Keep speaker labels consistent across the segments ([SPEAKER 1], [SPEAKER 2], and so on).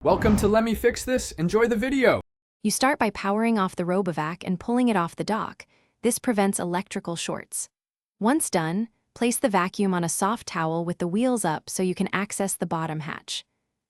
[SPEAKER 1] Welcome to Let Me Fix This. Enjoy the video.
[SPEAKER 2] You start by powering off the Robovac and pulling it off the dock. This prevents electrical shorts. Once done, place the vacuum on a soft towel with the wheels up so you can access the bottom hatch.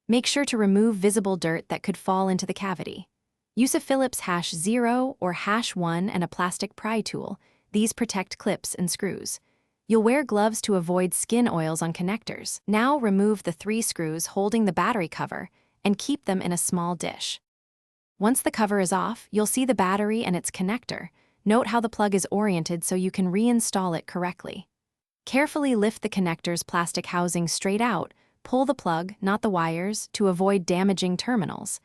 [SPEAKER 2] Make sure to remove visible dirt that could fall into the cavity. Use a Phillips #0 or #1 and a plastic pry tool. These protect clips and screws. You'll wear gloves to avoid skin oils on connectors. Now remove the 3 screws holding the battery cover and keep them in a small dish. Once the cover is off, you'll see the battery and its connector. Note how the plug is oriented so you can reinstall it correctly. Carefully lift the connector's plastic housing straight out. Pull the plug, not the wires, to avoid damaging terminals.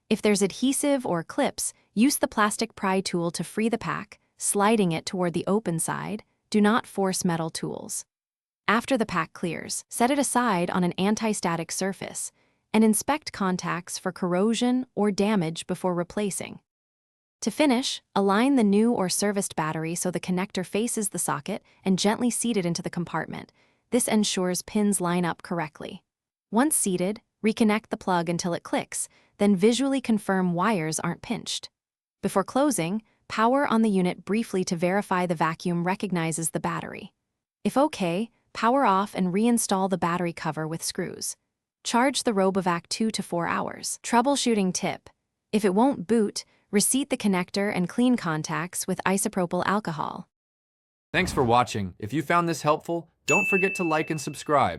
[SPEAKER 2] If there's adhesive or clips, use the plastic pry tool to free the pack, sliding it toward the open side. Do not force metal tools. After the pack clears, set it aside on an anti-static surface and inspect contacts for corrosion or damage before replacing. To finish, align the new or serviced battery so the connector faces the socket and gently seat it into the compartment. This ensures pins line up correctly. Once seated, reconnect the plug until it clicks, then visually confirm wires aren't pinched. Before closing, power on the unit briefly to verify the vacuum recognizes the battery. If okay, power off and reinstall the battery cover with screws. Charge the Robovac 2 to 4 hours. Troubleshooting tip: if it won't boot, reseat the connector and clean contacts with isopropyl alcohol.
[SPEAKER 1] Thanks for watching. If you found this helpful, don't forget to like and subscribe.